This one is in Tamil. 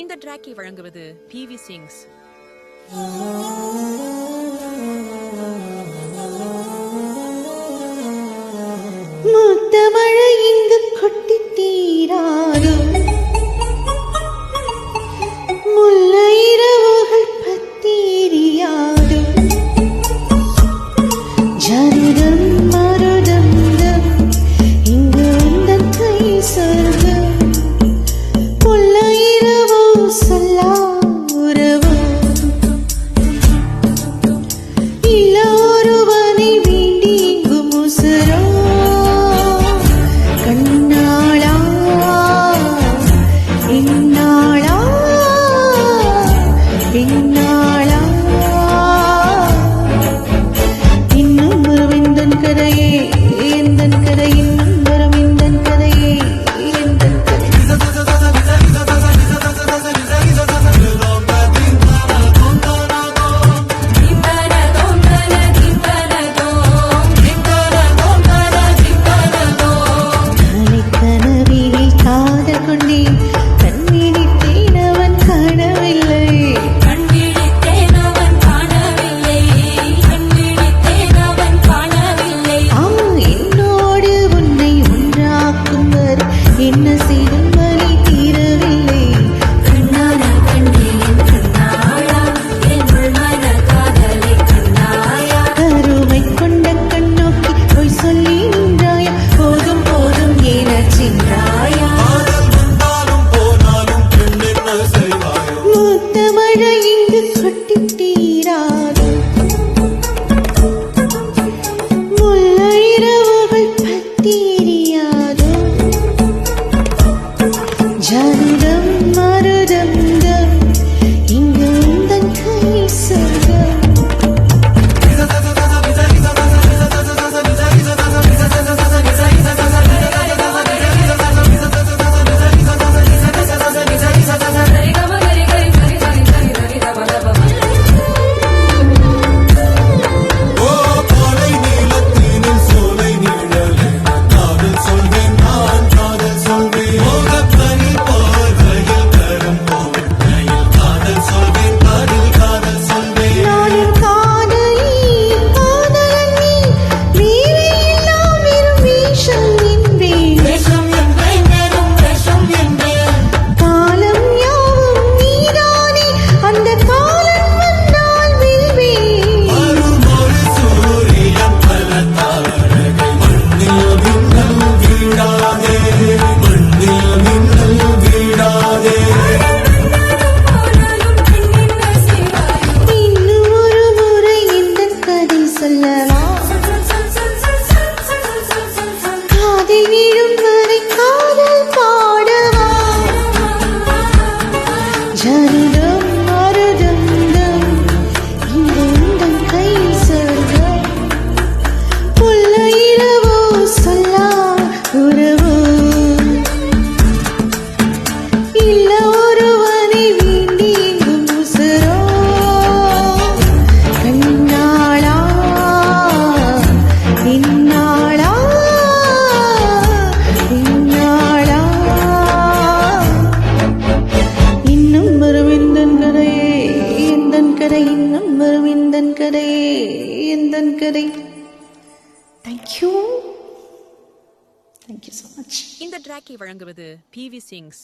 இந்த டிராக்கை வழங்குவது PV சிங்ஸ். முத்தமழை இங்கு கொட்டி தீராது, முல்லை இரவுகள் பத்தீரியாது, ஜனதம் மருதம் இங்கு உந்தன் கை சொர்க்கம், முல்லை இரவு சொல்லா உறவு இல்ல ஒருவனை வேண்டி இங்கு முசுரோ இன்னும் வரும் இந்த கரையே எந்தன் கரை, இன்னும் வரும் இந்த கரையே எந்தன் கரை. கனவினில் காதல் கொண்டேன், கண்விழித்தேன் அவன் காணவில்லை, என்னோடு உன்னை ஒன்றாக்கும் வரை என்ன செய்தும் வலி தீரவில்லை. கருமை கொண்ட கண்ணோக்கி பொய் சொல்லி நின்றாயா, போதும் போதும் என சென்றாயா. மூத்த மழை இங்கு கொட்டி தீராது, முல்லை இரவுகள் பத்தீரியாது, ஜனதம் மருதம் இங்கு உந்தன் கை சொர்க்கம். காதில் விழும் வரை காதல் பாடவா, ஜனதம் மருதம் இங்கு உந்தன் கை சொர்க்கம், முல்லை இரவோ சொல்லா உறவு இல்ல ஒருவனை வேண்டி இங்கு முசுரோ கண்ணாளா இந்நாளா இந்நாளா. இன்னும் வரும் இந்தன் கரையே எந்தன் கரை, இன்னும் வரும் இந்தன் கரையே எந்தன் கரை. Thank you so much. இந்த டிராக்கை வழங்குவது PV சிங்ஸ்.